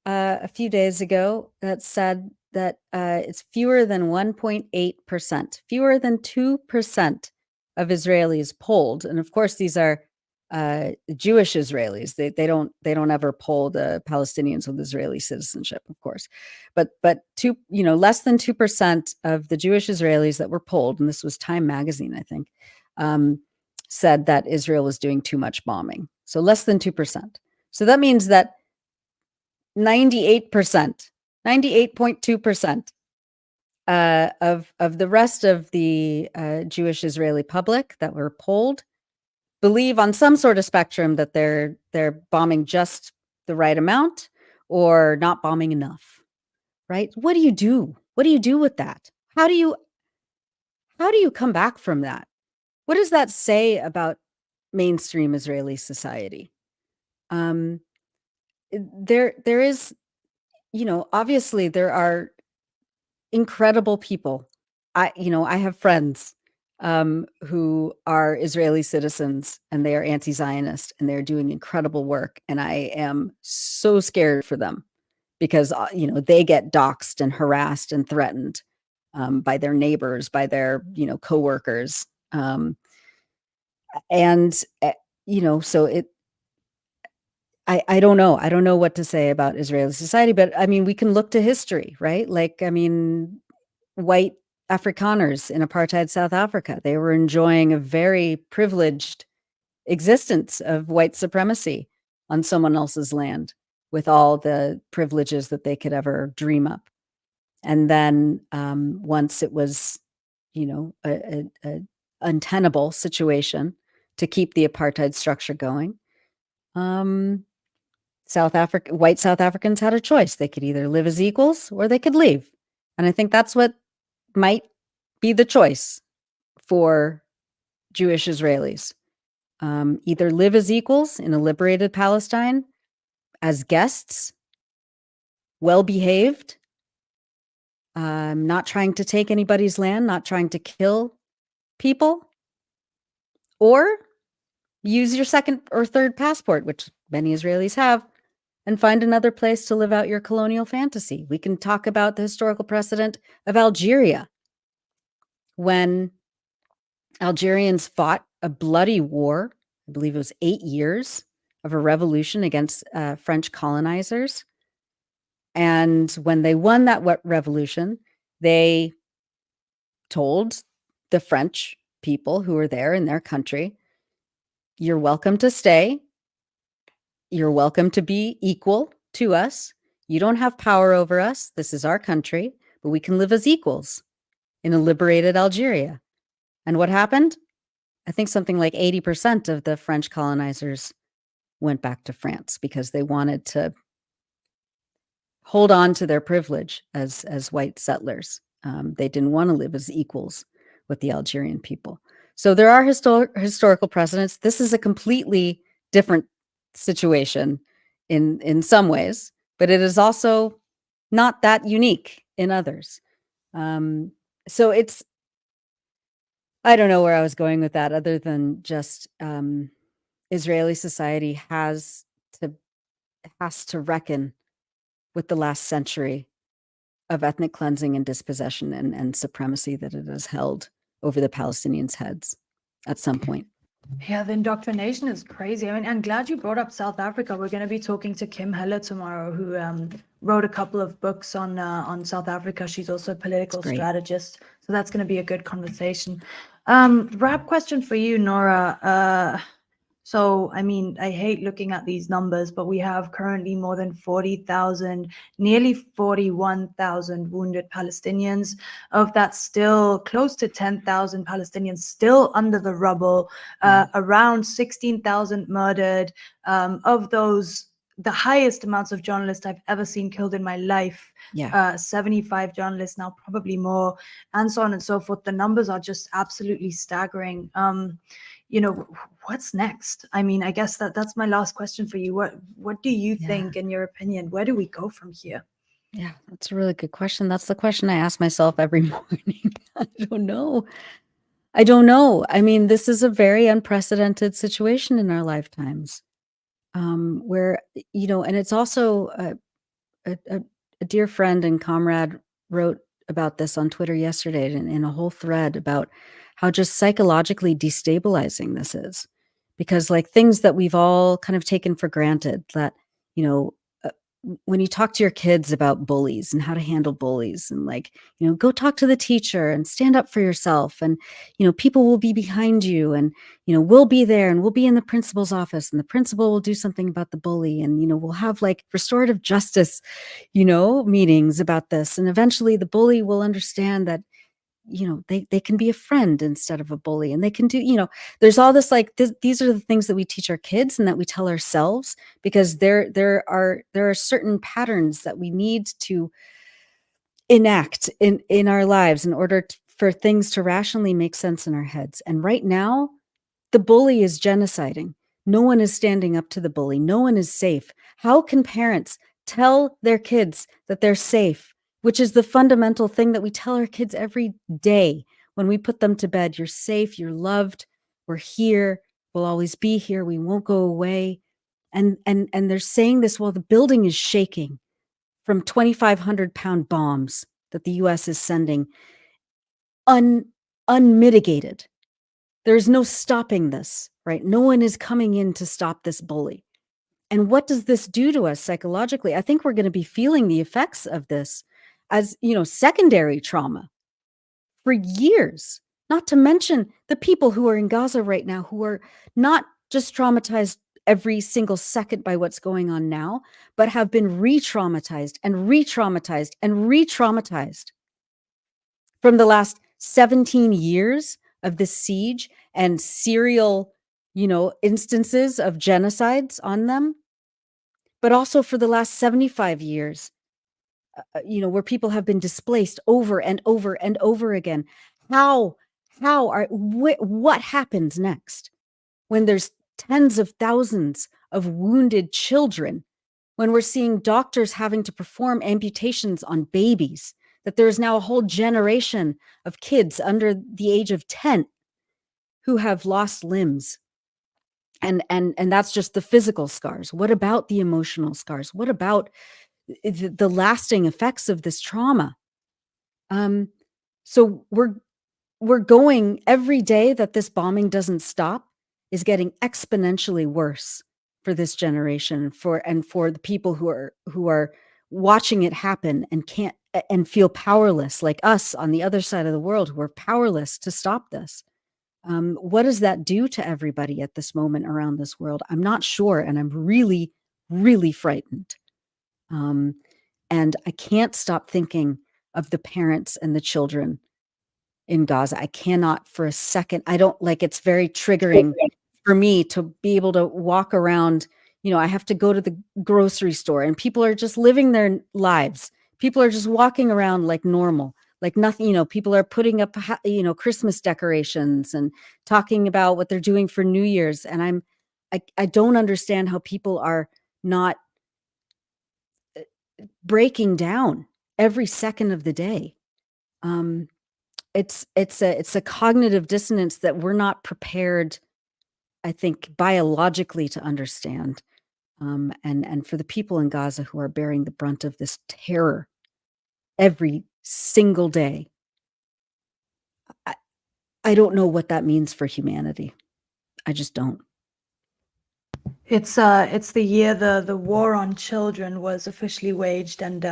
a few days ago that said that it's fewer than 1.8%, fewer than 2% of Israelis polled, and of course these are Jewish Israelis. They don't ever poll the Palestinians with Israeli citizenship, of course, but less than 2% of the Jewish Israelis that were polled, and this was Time magazine, I think, said that Israel was doing too much bombing. So less than 2%. So that means that 98%, 98.2% of the rest of the Jewish Israeli public that were polled believe on some sort of spectrum that they're bombing just the right amount or not bombing enough. Right? What do you do? What do you do with that? How do you come back from that? What does that say about mainstream Israeli society? There is, obviously there are incredible people. I have friends who are Israeli citizens, and they are anti-Zionist, and they're doing incredible work. And I am so scared for them because, they get doxxed and harassed and threatened by their neighbors, by their, coworkers. So I don't know. I don't know what to say about Israeli society, but I mean, we can look to history, right? Like, I mean, white Afrikaners in apartheid South Africa, they were enjoying a very privileged existence of white supremacy on someone else's land with all the privileges that they could ever dream up. And then once it was, a untenable situation to keep the apartheid structure going, white South Africans had a choice. They could either live as equals or they could leave. And I think that's what might be the choice for Jewish Israelis. Either live as equals in a liberated Palestine, as guests, well-behaved, not trying to take anybody's land, not trying to kill people, or use your second or third passport, which many Israelis have, and find another place to live out your colonial fantasy. We can talk about the historical precedent of Algeria, when Algerians fought a bloody war. I believe it was 8 years of a revolution against French colonizers. And when they won that revolution, they told the French people who were there in their country, you're welcome to stay. You're welcome to be equal to us. You don't have power over us. This is our country, but we can live as equals in a liberated Algeria. And what happened? I think something like 80% of the French colonizers went back to France because they wanted to hold on to their privilege as white settlers. They didn't want to live as equals with the Algerian people. So there are historical precedents. This is a completely different situation in some ways, but it is also not that unique in others. So I don't know where I was going with that, other than just Israeli society has to reckon with the last century of ethnic cleansing and dispossession and supremacy that it has held over the Palestinians' heads at some point. Yeah, the indoctrination is crazy. I mean, I'm glad you brought up South Africa. We're going to be talking to Kim Heller tomorrow, who wrote a couple of books on South Africa. She's also a political strategist, so that's going to be a good conversation. Wrap question for you, Nora. So, I mean, I hate looking at these numbers, but we have currently more than 40,000, nearly 41,000 wounded Palestinians. Of that, still close to 10,000 Palestinians still under the rubble, around 16,000 murdered. Of those, the highest amounts of journalists I've ever seen killed in my life. 75 journalists now, probably more, and so on and so forth. The numbers are just absolutely staggering. What's next? I mean, I guess that's my last question for you. What do you think, in your opinion? Where do we go from here? Yeah, that's a really good question. That's the question I ask myself every morning. I don't know. I mean, this is a very unprecedented situation in our lifetimes, where, and it's also a dear friend and comrade wrote about this on Twitter yesterday in a whole thread about how just psychologically destabilizing this is. Because like things that we've all kind of taken for granted, that, you know, when you talk to your kids about bullies and how to handle bullies, and like, you know, go talk to the teacher and stand up for yourself, and, you know, people will be behind you, and, you know, we'll be there, and we'll be in the principal's office, and the principal will do something about the bully, and, you know, we'll have like restorative justice, you know, meetings about this, and eventually the bully will understand that, you know, they can be a friend instead of a bully, and they can do, you know, there's all this like these are the things that we teach our kids and that we tell ourselves, because there are certain patterns that we need to enact in our lives in order for things to rationally make sense in our heads. And right now, the bully is genociding. No one is standing up to the bully. No one is safe. How can parents tell their kids that they're safe, which is the fundamental thing that we tell our kids every day when we put them to bed? You're safe, you're loved, we're here, we'll always be here, we won't go away. And they're saying this while the building is shaking from 2,500-pound bombs that the US is sending unmitigated. There's no stopping this, right? No one is coming in to stop this bully. And what does this do to us psychologically? I think we're going to be feeling the effects of this as, you know, secondary trauma for years, not to mention the people who are in Gaza right now, who are not just traumatized every single second by what's going on now, but have been re-traumatized and re-traumatized and re-traumatized from the last 17 years of this siege and serial, you know, instances of genocides on them, but also for the last 75 years, you know, where people have been displaced over and over and over again. What happens next when there's tens of thousands of wounded children, when we're seeing doctors having to perform amputations on babies, that there is now a whole generation of kids under the age of 10 who have lost limbs? And that's just the physical scars. What about the emotional scars? What about the lasting effects of this trauma? So we're going, every day that this bombing doesn't stop is getting exponentially worse for this generation, for the people who are watching it happen and can't and feel powerless, like us on the other side of the world, who are powerless to stop this. What does that do to everybody at this moment around this world? I'm not sure, and I'm really, really frightened. And I can't stop thinking of the parents and the children in Gaza. I cannot for a second. I don't like, it's very triggering for me to be able to walk around. You know, I have to go to the grocery store and people are just living their lives. People are just walking around like normal, like nothing, you know, people are putting up, you know, Christmas decorations and talking about what they're doing for New Year's. And I don't understand how people are not breaking down every second of the day. It's a cognitive dissonance that we're not prepared, I think, biologically to understand. And for the people in Gaza who are bearing the brunt of this terror every single day, I don't know what that means for humanity. I just don't. It's the year the war on children was officially waged, and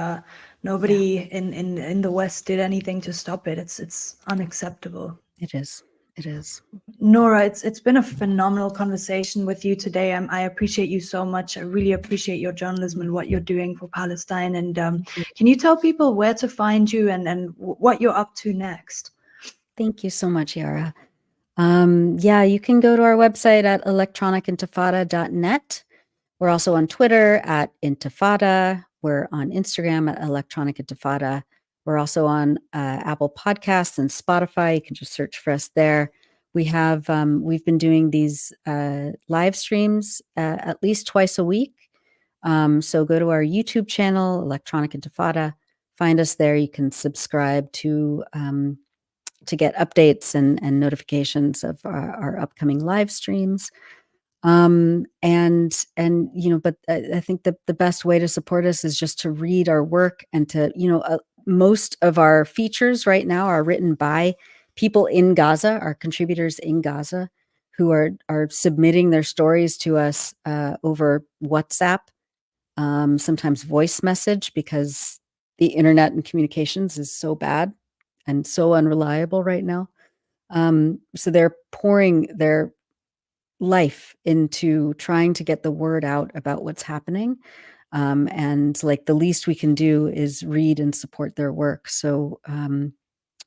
nobody in the West did anything to stop it. It's unacceptable. It is. It is. Nora, it's been a phenomenal conversation with you today. I appreciate you so much. I really appreciate your journalism and what you're doing for Palestine. And can you tell people where to find you and what you're up to next? Thank you so much, Yara. Yeah, you can go to our website at electronicintifada.net. We're also on Twitter at Intifada. We're on Instagram at Electronic Intifada. We're also on Apple Podcasts and Spotify. You can just search for us there. We have we've been doing these live streams at least twice a week. So go to our YouTube channel, Electronic Intifada. Find us there. You can subscribe to get updates and notifications of our upcoming live streams. And you know, but I think the best way to support us is just to read our work and to, you know, most of our features right now are written by people in Gaza, our contributors in Gaza, who are submitting their stories to us over WhatsApp, sometimes voice message, because the internet and communications is so bad and so unreliable right now. So they're pouring their life into trying to get the word out about what's happening. And like the least we can do is read and support their work. So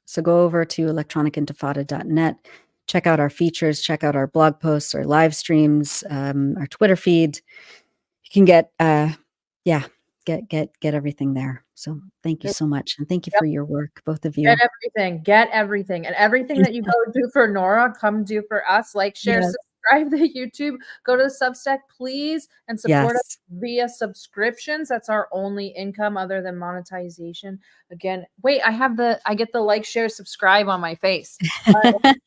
so go over to electronicintifada.net, check out our features, check out our blog posts, our live streams, our Twitter feed. You can get get everything there. So thank you so much, and thank you for your work, both of you. Get everything, and everything that you go do for Nora, come do for us. Like, share, subscribe to YouTube, go to the Substack, please, and support us via subscriptions. That's our only income other than monetization. Again, wait, I get the like, share, subscribe on my face. It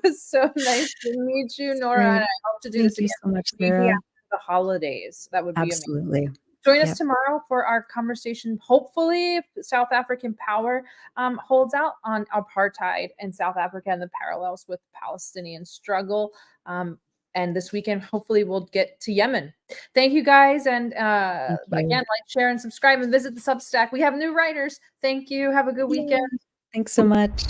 was so nice to meet you, Nora, and I hope to do this again. So much, maybe Sarah. after the holidays. That would be Absolutely. amazing. Join us tomorrow for our conversation. Hopefully, South African Power holds out on apartheid in South Africa and the parallels with Palestinian struggle. And this weekend, hopefully, we'll get to Yemen. Thank you, guys. And again, like, share, and subscribe, and visit the Substack. We have new writers. Thank you. Have a good weekend. Thanks so much.